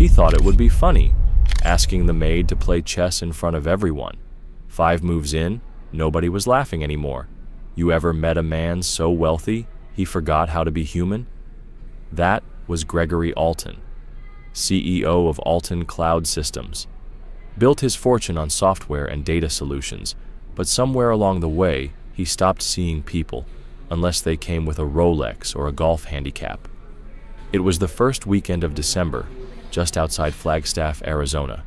He thought it would be funny, asking the maid to play chess in front of everyone. 5 moves in, nobody was laughing anymore. You ever met a man so wealthy he forgot how to be human? That was Gregory Alton, CEO of Alton Cloud Systems. Built his fortune on software and data solutions, but somewhere along the way, he stopped seeing people, unless they came with a Rolex or a golf handicap. It was the first weekend of December, just outside Flagstaff, Arizona.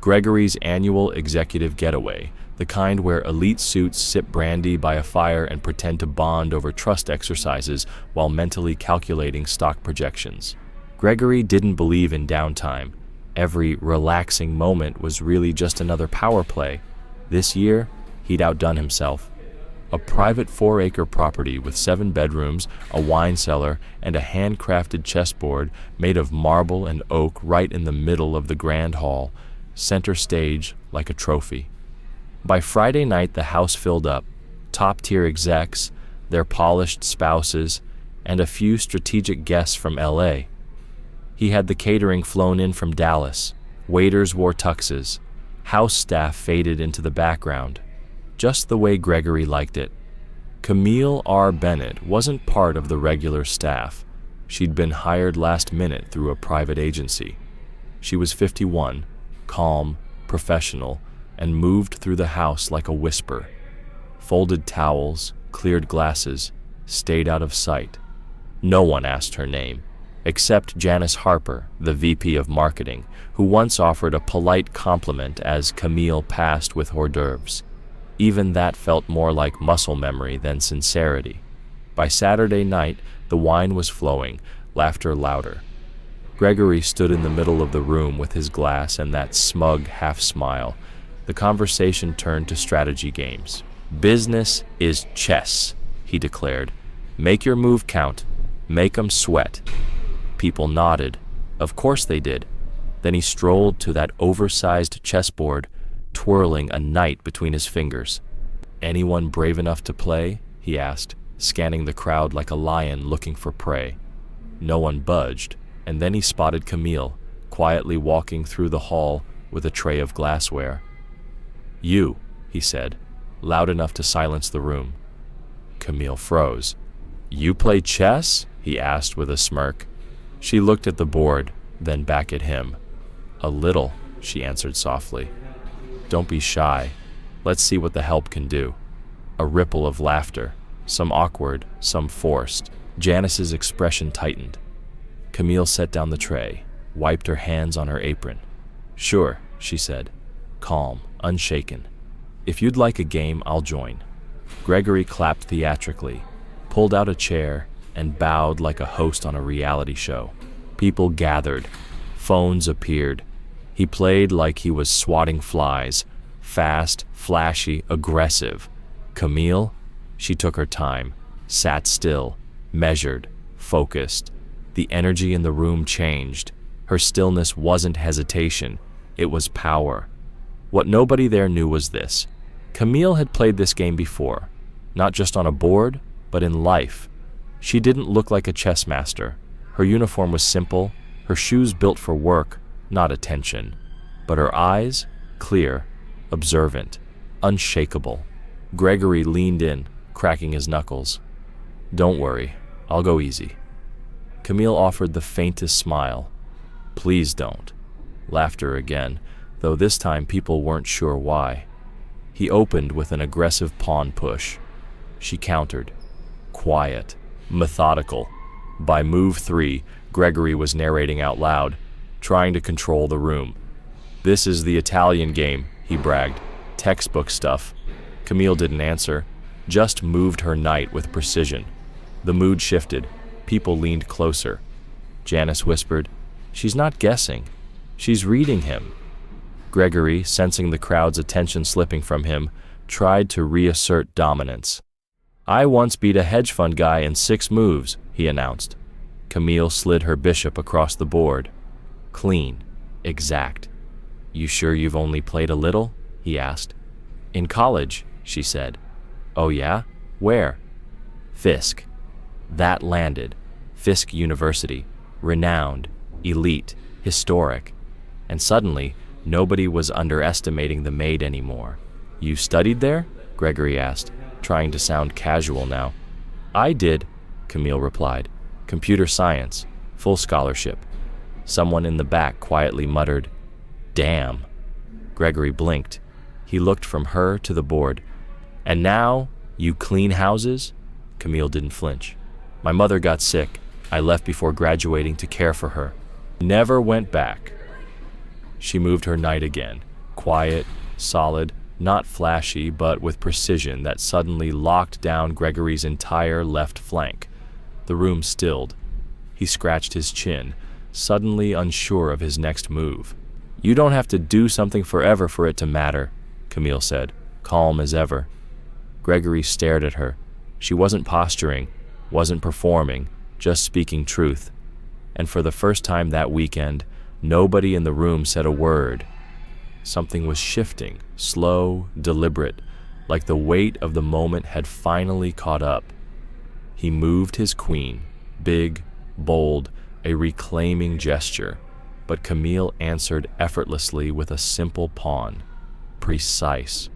Gregory's annual executive getaway, the kind where elite suits sip brandy by a fire and pretend to bond over trust exercises while mentally calculating stock projections. Gregory didn't believe in downtime. Every relaxing moment was really just another power play. This year, he'd outdone himself. A private 4-acre property with 7 bedrooms, a wine cellar, and a handcrafted chessboard made of marble and oak right in the middle of the grand hall, center stage like a trophy. By Friday night, the house filled up, top-tier execs, their polished spouses, and a few strategic guests from LA. He had the catering flown in from Dallas. Waiters wore tuxes. House staff faded into the background, just the way Gregory liked it. Camille R. Bennett wasn't part of the regular staff. She'd been hired last minute through a private agency. She was 51, calm, professional, and moved through the house like a whisper. Folded towels, cleared glasses, stayed out of sight. No one asked her name, except Janice Harper, the VP of Marketing, who once offered a polite compliment as Camille passed with hors d'oeuvres. Even that felt more like muscle memory than sincerity. By Saturday night, the wine was flowing, laughter louder. Gregory stood in the middle of the room with his glass and that smug half-smile. The conversation turned to strategy games. "Business is chess," he declared. "Make your move count. Make 'em sweat." People nodded. Of course they did. Then he strolled to that oversized chessboard, twirling a knight between his fingers. "Anyone brave enough to play?" he asked, scanning the crowd like a lion looking for prey. No one budged, and then he spotted Camille, quietly walking through the hall with a tray of glassware. "You," he said, loud enough to silence the room. Camille froze. "You play chess?" he asked with a smirk. She looked at the board, then back at him. "A little," she answered softly. "Don't be shy. Let's see what the help can do." A ripple of laughter, some awkward, some forced. Janice's expression tightened. Camille set down the tray, wiped her hands on her apron. "Sure," she said, calm, unshaken. "If you'd like a game, I'll join." Gregory clapped theatrically, pulled out a chair, and bowed like a host on a reality show. People gathered. Phones appeared. He played like he was swatting flies, fast, flashy, aggressive. Camille? She took her time, sat still, measured, focused. The energy in the room changed. Her stillness wasn't hesitation, it was power. What nobody there knew was this. Camille had played this game before, not just on a board, but in life. She didn't look like a chess master. Her uniform was simple, her shoes built for work, not attention. But her eyes, clear, observant, unshakable. Gregory leaned in, cracking his knuckles. "Don't worry, I'll go easy." Camille offered the faintest smile. "Please don't." Laughter again, though this time people weren't sure why. He opened with an aggressive pawn push. She countered. Quiet, methodical. By move 3, Gregory was narrating out loud, trying to control the room. "This is the Italian game," he bragged. "Textbook stuff." Camille didn't answer, just moved her knight with precision. The mood shifted. People leaned closer. Janice whispered, "She's not guessing. She's reading him." Gregory, sensing the crowd's attention slipping from him, tried to reassert dominance. "I once beat a hedge fund guy in 6 moves, he announced. Camille slid her bishop across the board. Clean, exact. "You sure you've only played a little?" he asked. "In college," she said. "Oh yeah? Where?" "Fisk." That landed. Fisk University. Renowned. Elite. historic. And suddenly, nobody was underestimating the Maid anymore. "You studied there?" Gregory asked, trying to sound casual now. "I did," Camille replied. "Computer science, full scholarship." Someone in the back quietly muttered, "Damn." Gregory blinked. He looked from her to the board. "And now, you clean houses?" Camille didn't flinch. "My mother got sick. I left before graduating to care for her. Never went back." She moved her knight again, quiet, solid, not flashy, but with precision that suddenly locked down Gregory's entire left flank. The room stilled. He scratched his chin, suddenly unsure of his next move. "You don't have to do something forever for it to matter," Camille said, calm as ever. Gregory stared at her. She wasn't posturing, wasn't performing, just speaking truth. And for the first time that weekend, nobody in the room said a word. Something was shifting, slow, deliberate, like the weight of the moment had finally caught up. He moved his queen, big, bold, a reclaiming gesture, but Camille answered effortlessly with a simple pawn. Precise.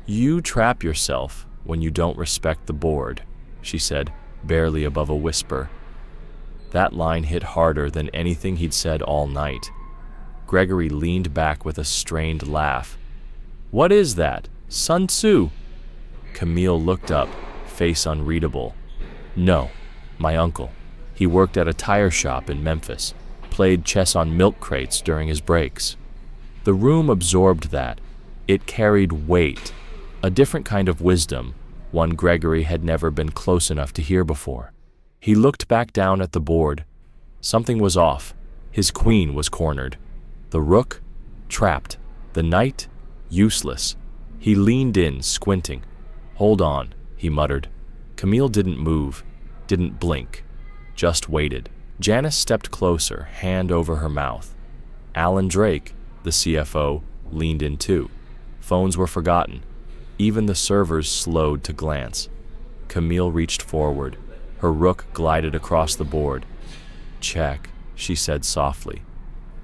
"You trap yourself when you don't respect the board," she said, barely above a whisper. That line hit harder than anything he'd said all night. Gregory leaned back with a strained laugh. "What is that? Sun Tzu?" Camille looked up, face unreadable. "No, my uncle. He worked at a tire shop in Memphis, played chess on milk crates during his breaks." The room absorbed that. It carried weight, a different kind of wisdom, one Gregory had never been close enough to hear before. He looked back down at the board. Something was off. His queen was cornered. The rook, trapped. The knight, useless. He leaned in, squinting. "Hold on," he muttered. Camille didn't move, didn't blink, just waited. Janice stepped closer, hand over her mouth. Alan Drake, the CFO, leaned in too. Phones were forgotten. Even the servers slowed to glance. Camille reached forward. Her rook glided across the board. "Check," she said softly.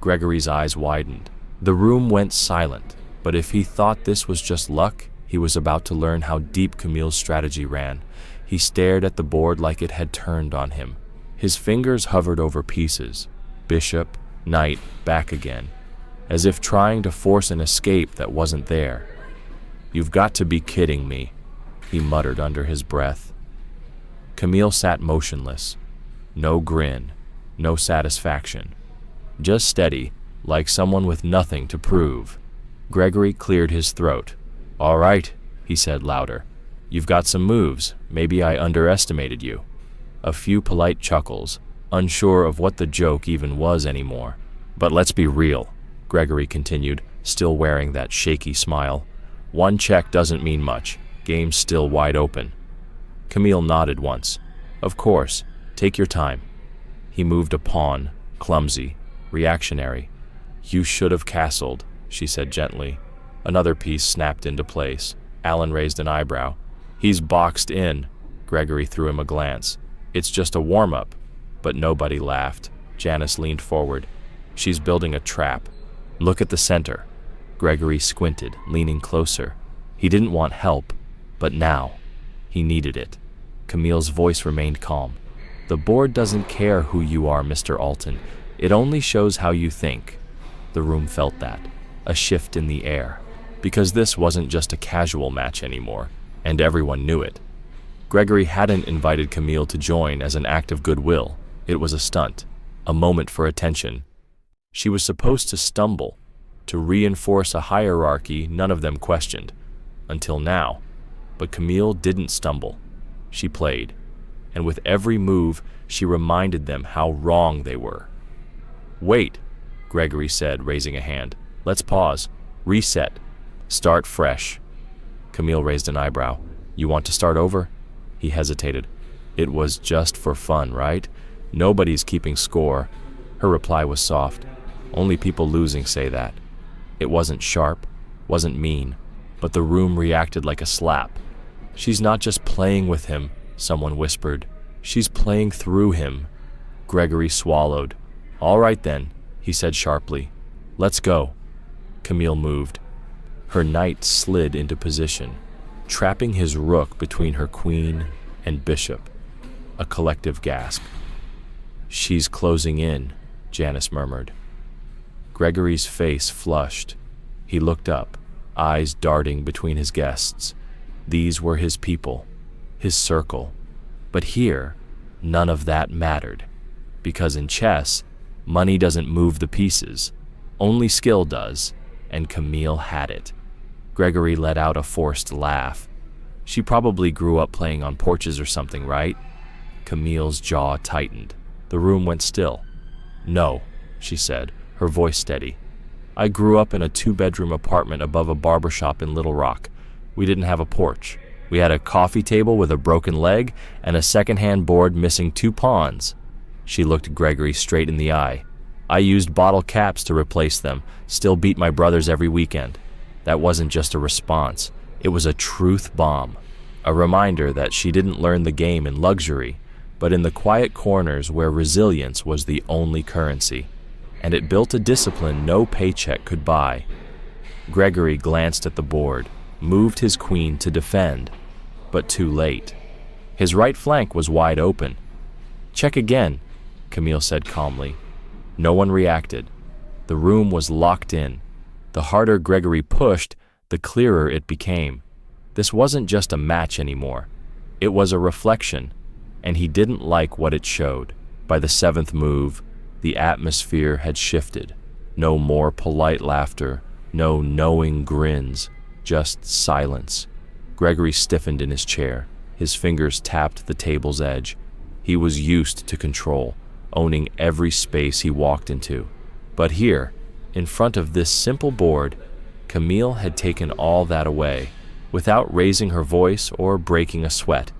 Gregory's eyes widened. The room went silent, but if he thought this was just luck, he was about to learn how deep Camille's strategy ran. He stared at the board like it had turned on him. His fingers hovered over pieces, bishop, knight, back again, as if trying to force an escape that wasn't there. "You've got to be kidding me," he muttered under his breath. Camille sat motionless. No grin, no satisfaction. Just steady, like someone with nothing to prove. Gregory cleared his throat. "All right," he said louder. "You've got some moves. Maybe I underestimated you." A few polite chuckles, unsure of what the joke even was anymore. "But let's be real," Gregory continued, still wearing that shaky smile. "One check doesn't mean much. Game's still wide open." Camille nodded once. "Of course. Take your time." He moved a pawn, clumsy, reactionary. "You should have castled," she said gently. Another piece snapped into place. Alan raised an eyebrow. "He's boxed in." Gregory threw him a glance. "It's just a warm-up." But nobody laughed. Janice leaned forward. "She's building a trap. Look at the center." Gregory squinted, leaning closer. He didn't want help, but now he needed it. Camille's voice remained calm. "The board doesn't care who you are, Mr. Alton. It only shows how you think." The room felt that, a shift in the air, because this wasn't just a casual match anymore, and everyone knew it. Gregory hadn't invited Camille to join as an act of goodwill. It was a stunt, a moment for attention. She was supposed to stumble, to reinforce a hierarchy none of them questioned, until now. But Camille didn't stumble. She played, and with every move, she reminded them how wrong they were. "Wait," Gregory said, raising a hand. "Let's pause. Reset. Start fresh." Camille raised an eyebrow. "You want to start over?" He hesitated. "It was just for fun, right? Nobody's keeping score." Her reply was soft. "Only people losing say that." It wasn't sharp, wasn't mean, but the room reacted like a slap. "She's not just playing with him," someone whispered. "She's playing through him." Gregory swallowed. "All right then, he said sharply. Let's go. Camille moved. Her knight slid into position, trapping his rook between her queen and bishop. A collective gasp. She's closing in, Janice murmured. Gregory's face flushed. He looked up, eyes darting between his guests. These were his people, his circle. But here, none of that mattered. Because in chess, money doesn't move the pieces. Only skill does, and Camille had it. Gregory let out a forced laugh. She probably grew up playing on porches or something, right? Camille's jaw tightened. The room went still. No, she said, her voice steady. I grew up in a 2-bedroom apartment above a barbershop in Little Rock. We didn't have a porch. We had a coffee table with a broken leg and a second-hand board missing 2 pawns. She looked Gregory straight in the eye. I used bottle caps to replace them, still beat my brothers every weekend. That wasn't just a response. It was a truth bomb. A reminder that she didn't learn the game in luxury, but in the quiet corners where resilience was the only currency. And it built a discipline no paycheck could buy. Gregory glanced at the board, moved his queen to defend, but too late. His right flank was wide open. Check again, Camille said calmly. No one reacted. The room was locked in. The harder Gregory pushed, the clearer it became. This wasn't just a match anymore. It was a reflection, and he didn't like what it showed. By the 7th move, the atmosphere had shifted. No more polite laughter, no knowing grins, just silence. Gregory stiffened in his chair. His fingers tapped the table's edge. He was used to control, owning every space he walked into. But here, in front of this simple board, Camille had taken all that away, without raising her voice or breaking a sweat.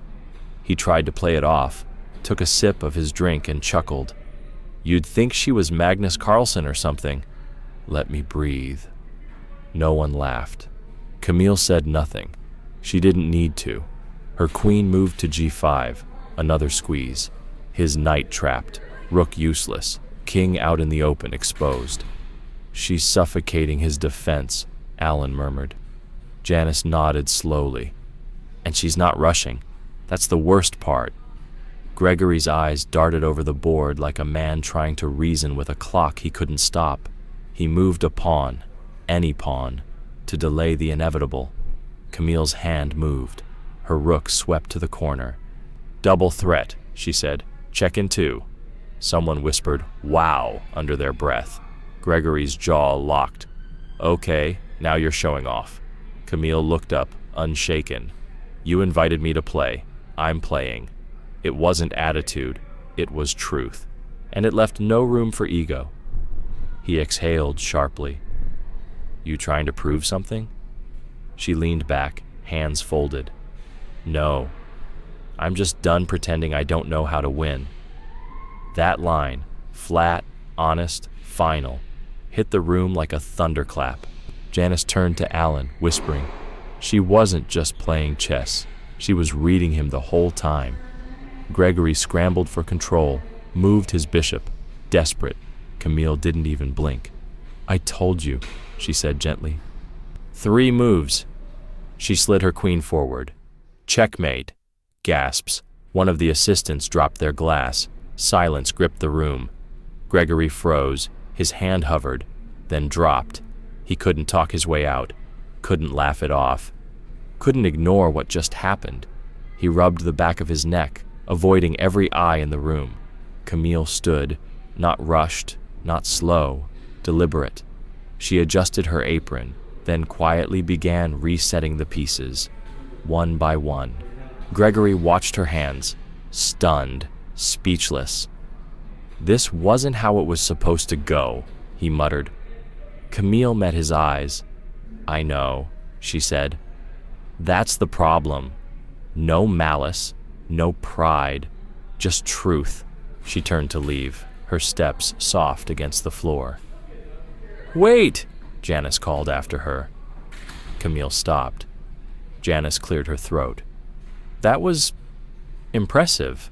He tried to play it off, took a sip of his drink and chuckled. You'd think she was Magnus Carlsen or something. Let me breathe. No one laughed. Camille said nothing. She didn't need to. Her queen moved to g5, another squeeze. His knight trapped, rook useless, king out in the open, exposed. She's suffocating his defense, Alan murmured. Janice nodded slowly. And she's not rushing. That's the worst part. Gregory's eyes darted over the board like a man trying to reason with a clock he couldn't stop. He moved a pawn, any pawn, to delay the inevitable. Camille's hand moved. Her rook swept to the corner. Double threat, she said. Check in 2. Someone whispered, wow, under their breath. Gregory's jaw locked. Okay, now you're showing off. Camille looked up, unshaken. You invited me to play. I'm playing. It wasn't attitude, it was truth. And it left no room for ego. He exhaled sharply. You trying to prove something? She leaned back, hands folded. No. I'm just done pretending I don't know how to win. That line, flat, honest, final, hit the room like a thunderclap. Janice turned to Alan, whispering. She wasn't just playing chess. She was reading him the whole time. Gregory scrambled for control, moved his bishop, desperate. Camille didn't even blink. I told you, she said gently. 3 moves. She slid her queen forward. Checkmate. Gasps. One of the assistants dropped their glass. Silence gripped the room. Gregory froze. His hand hovered, then dropped. He couldn't talk his way out. Couldn't laugh it off. Couldn't ignore what just happened. He rubbed the back of his neck, avoiding every eye in the room. Camille stood, not rushed, not slow, deliberate. She adjusted her apron, then quietly began resetting the pieces, one by one. Gregory watched her hands, stunned, speechless. This wasn't how it was supposed to go, he muttered. Camille met his eyes. I know, she said. That's the problem. No malice, no pride, just truth. She turned to leave, her steps soft against the floor. Wait, Janice called after her. Camille stopped. Janice cleared her throat. That was impressive.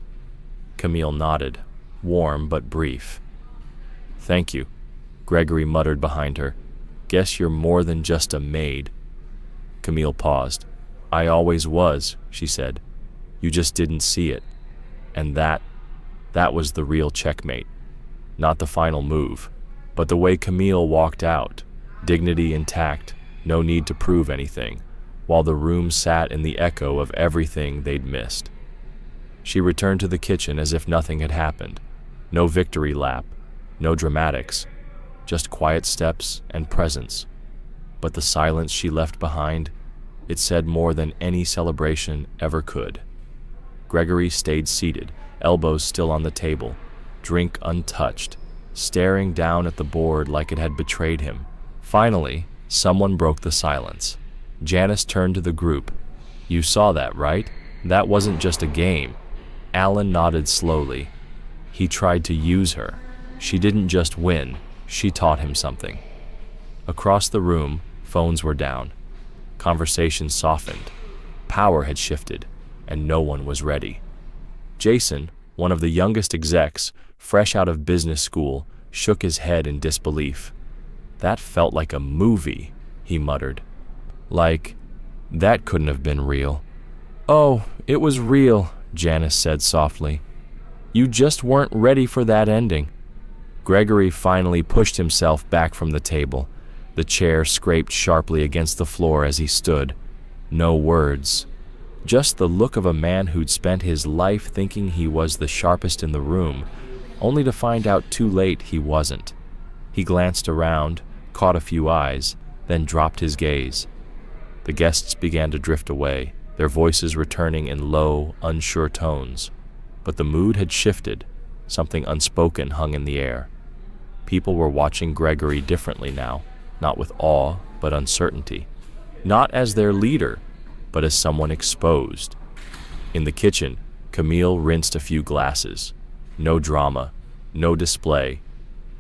Camille nodded, warm but brief. Thank you. Gregory muttered behind her. Guess you're more than just a maid. Camille paused. I always was, she said. You just didn't see it. And that was the real checkmate. Not the final move, but the way Camille walked out, dignity intact, no need to prove anything, while the room sat in the echo of everything they'd missed. She returned to the kitchen as if nothing had happened. No victory lap, no dramatics, just quiet steps and presence. But the silence she left behind, it said more than any celebration ever could. Gregory stayed seated, elbows still on the table, drink untouched, staring down at the board like it had betrayed him. Finally, someone broke the silence. Janice turned to the group. You saw that, right? That wasn't just a game. Alan nodded slowly. He tried to use her. She didn't just win, she taught him something. Across the room, phones were down. Conversation softened. Power had shifted, and no one was ready. Jason, one of the youngest execs, fresh out of business school, shook his head in disbelief. That felt like a movie, he muttered. Like, that couldn't have been real. Oh, it was real, Janice said softly. You just weren't ready for that ending. Gregory finally pushed himself back from the table. The chair scraped sharply against the floor as he stood. No words. Just the look of a man who'd spent his life thinking he was the sharpest in the room, only to find out too late he wasn't. He glanced around, caught a few eyes, then dropped his gaze. The guests began to drift away, their voices returning in low, unsure tones. But the mood had shifted. Something unspoken hung in the air. People were watching Gregory differently now, not with awe, but uncertainty. Not as their leader, but as someone exposed. In the kitchen, Camille rinsed a few glasses. No drama, no display,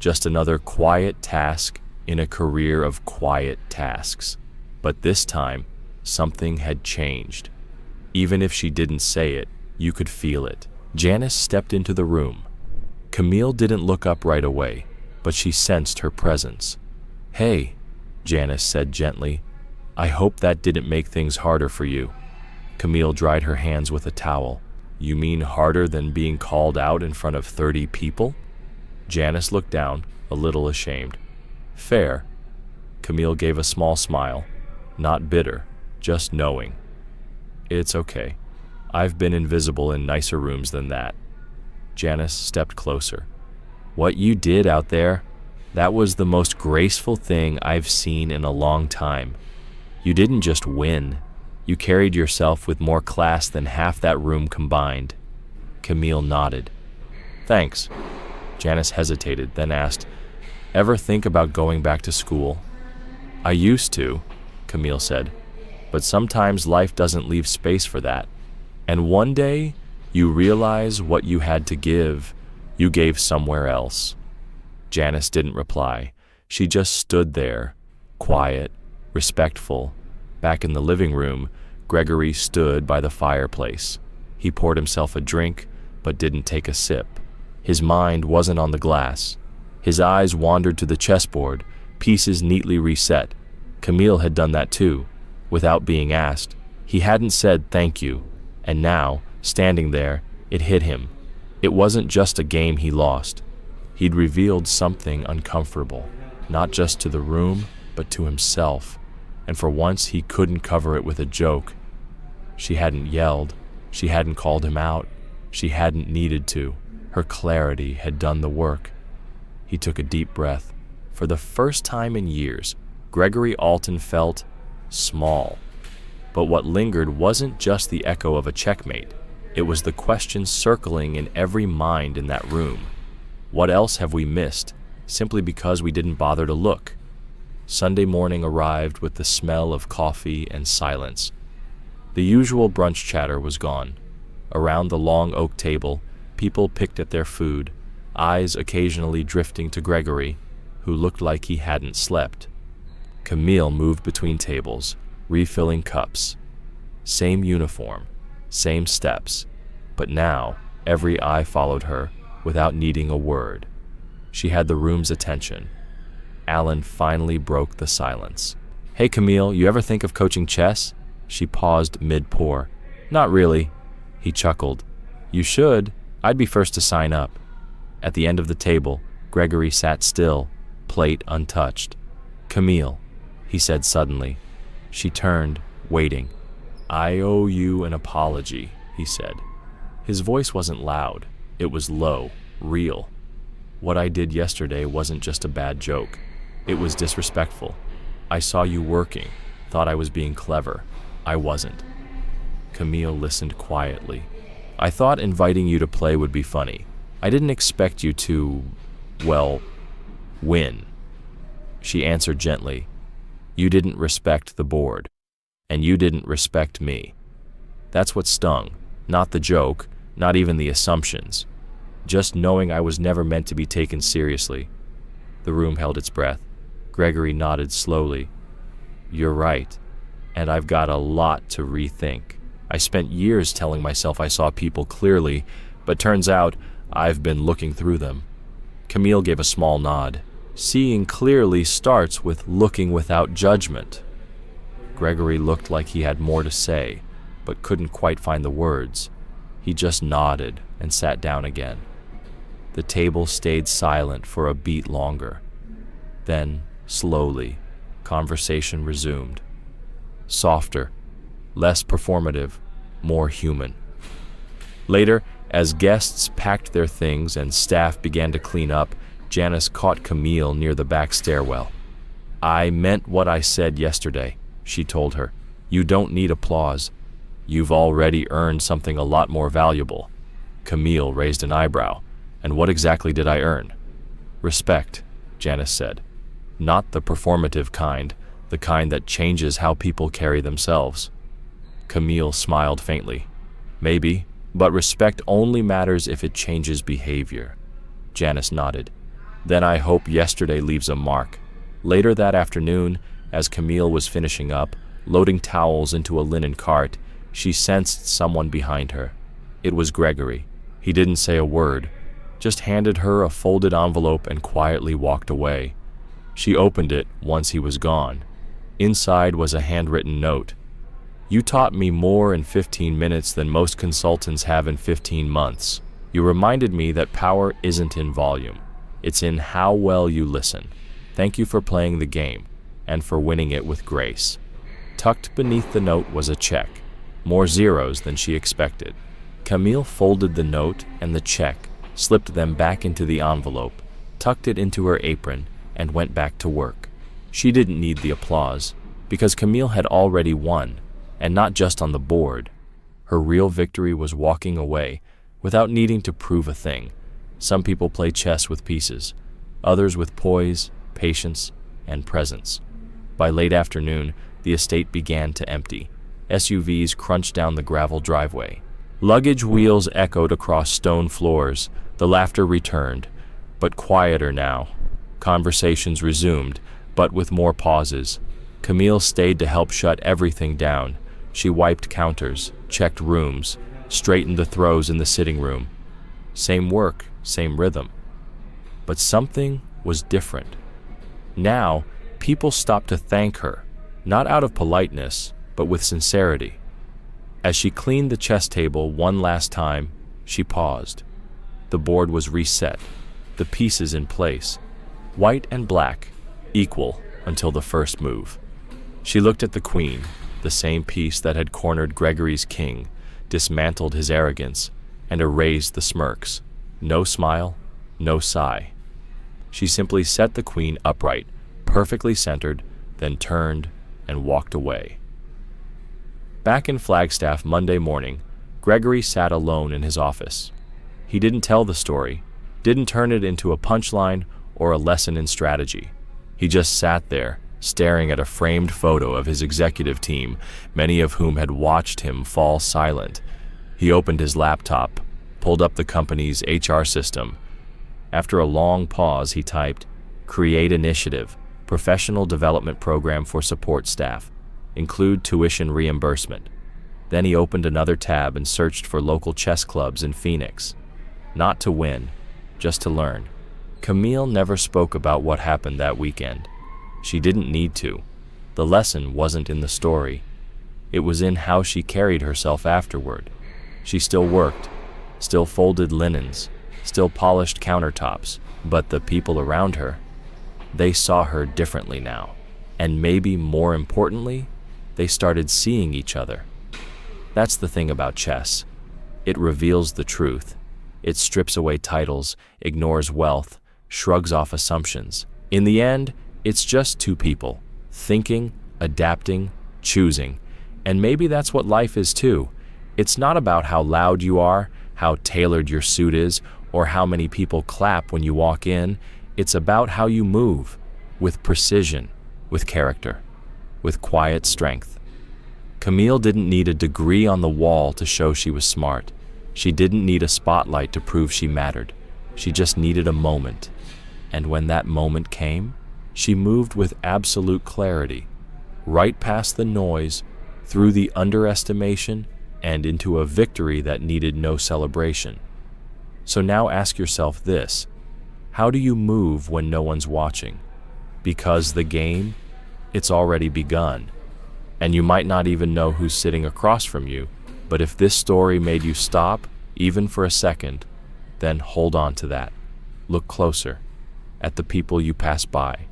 just another quiet task in a career of quiet tasks. But this time, something had changed. Even if she didn't say it, you could feel it. Janice stepped into the room. Camille didn't look up right away, but she sensed her presence. Hey, Janice said gently. I hope that didn't make things harder for you. Camille dried her hands with a towel. You mean harder than being called out in front of 30 people? Janice looked down, a little ashamed. Fair. Camille gave a small smile, not bitter, just knowing. It's okay. I've been invisible in nicer rooms than that. Janice stepped closer. What you did out there, that was the most graceful thing I've seen in a long time. You didn't just win. You carried yourself with more class than half that room combined. Camille nodded. Thanks. Janice hesitated, then asked, Ever think about going back to school? I used to, Camille said, but sometimes life doesn't leave space for that. And one day, you realize what you had to give, you gave somewhere else. Janice didn't reply. She just stood there, quiet, respectful. Back in the living room, Gregory stood by the fireplace. He poured himself a drink, but didn't take a sip. His mind wasn't on the glass. His eyes wandered to the chessboard, pieces neatly reset. Camille had done that too, without being asked. He hadn't said thank you, and now, standing there, it hit him. It wasn't just a game he lost. He'd revealed something uncomfortable, not just to the room, but to himself. And for once he couldn't cover it with a joke. She hadn't yelled. She hadn't called him out. She hadn't needed to. Her clarity had done the work. He took a deep breath. For the first time in years, Gregory Alton felt small. But what lingered wasn't just the echo of a checkmate. It was the question circling in every mind in that room. What else have we missed, simply because we didn't bother to look? Sunday morning arrived with the smell of coffee and silence. The usual brunch chatter was gone. Around the long oak table, people picked at their food, eyes occasionally drifting to Gregory, who looked like he hadn't slept. Camille moved between tables, refilling cups. Same uniform, same steps, but now every eye followed her without needing a word. She had the room's attention. Alan finally broke the silence. "Hey Camille, you ever think of coaching chess?" She paused mid-pour. "Not really." He chuckled. "You should. I'd be first to sign up." At the end of the table, Gregory sat still, plate untouched. "Camille," he said suddenly. She turned, waiting. "I owe you an apology," he said. His voice wasn't loud. It was low, real. "What I did yesterday wasn't just a bad joke. It was disrespectful. I saw you working, thought I was being clever. I wasn't." Camille listened quietly. "I thought inviting you to play would be funny. I didn't expect you to, well, win." She answered gently. "You didn't respect the board, and you didn't respect me. That's what stung, not the joke, not even the assumptions. Just knowing I was never meant to be taken seriously." The room held its breath. Gregory nodded slowly. "You're right, and I've got a lot to rethink. I spent years telling myself I saw people clearly, but turns out I've been looking through them." Camille gave a small nod. "Seeing clearly starts with looking without judgment." Gregory looked like he had more to say, but couldn't quite find the words. He just nodded and sat down again. The table stayed silent for a beat longer. Then, slowly, conversation resumed. Softer, less performative, more human. Later, as guests packed their things and staff began to clean up, Janice caught Camille near the back stairwell. "I meant what I said yesterday," she told her. "You don't need applause. You've already earned something a lot more valuable." Camille raised an eyebrow. "And what exactly did I earn?" "Respect," Janice said. "Not the performative kind, the kind that changes how people carry themselves." Camille smiled faintly. "Maybe, but respect only matters if it changes behavior." Janice nodded. "Then I hope yesterday leaves a mark." Later that afternoon, as Camille was finishing up, loading towels into a linen cart, she sensed someone behind her. It was Gregory. He didn't say a word, just handed her a folded envelope and quietly walked away. She opened it once he was gone. Inside was a handwritten note. "You taught me more in 15 minutes than most consultants have in 15 months. You reminded me that power isn't in volume. It's in how well you listen. Thank you for playing the game, and for winning it with grace." Tucked beneath the note was a check, more zeros than she expected. Camille folded the note and the check, slipped them back into the envelope, tucked it into her apron, and went back to work. She didn't need the applause, because Camille had already won, and not just on the board. Her real victory was walking away, without needing to prove a thing. Some people play chess with pieces, others with poise, patience, and presence. By late afternoon, the estate began to empty. SUVs crunched down the gravel driveway. Luggage wheels echoed across stone floors. The laughter returned, but quieter now. Conversations resumed, but with more pauses. Camille stayed to help shut everything down. She wiped counters, checked rooms, straightened the throws in the sitting room. Same work, same rhythm. But something was different. Now, people stopped to thank her, not out of politeness, but with sincerity. As she cleaned the chess table one last time, she paused. The board was reset, the pieces in place, white and black, equal until the first move. She looked at the queen, the same piece that had cornered Gregory's king, dismantled his arrogance, and erased the smirks. No smile, no sigh. She simply set the queen upright, perfectly centered, then turned and walked away. Back in Flagstaff Monday morning, Gregory sat alone in his office. He didn't tell the story, didn't turn it into a punchline or a lesson in strategy. He just sat there, staring at a framed photo of his executive team, many of whom had watched him fall silent. He opened his laptop, pulled up the company's HR system. After a long pause, he typed, "Create initiative, professional development program for support staff. Include tuition reimbursement." Then he opened another tab and searched for local chess clubs in Phoenix. Not to win, just to learn. Camille never spoke about what happened that weekend. She didn't need to. The lesson wasn't in the story. It was in how she carried herself afterward. She still worked, still folded linens, still polished countertops, but the people around her, they saw her differently now. And maybe more importantly, they started seeing each other. That's the thing about chess. It reveals the truth. It strips away titles, ignores wealth, shrugs off assumptions. In the end, it's just two people, thinking, adapting, choosing. And maybe that's what life is too. It's not about how loud you are, how tailored your suit is, or how many people clap when you walk in. It's about how you move, with precision, with character, with quiet strength. Camille didn't need a degree on the wall to show she was smart. She didn't need a spotlight to prove she mattered. She just needed a moment. And when that moment came, she moved with absolute clarity, right past the noise, through the underestimation, and into a victory that needed no celebration. So now ask yourself this: how do you move when no one's watching? Because the game, it's already begun. And you might not even know who's sitting across from you, but if this story made you stop, even for a second, then hold on to that. Look closer, at the people you pass by,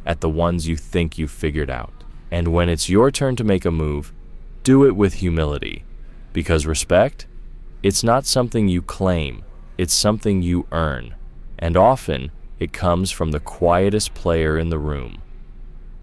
at the ones you think you've figured out. And when it's your turn to make a move, do it with humility. Because respect, it's not something you claim, it's something you earn. And often, it comes from the quietest player in the room.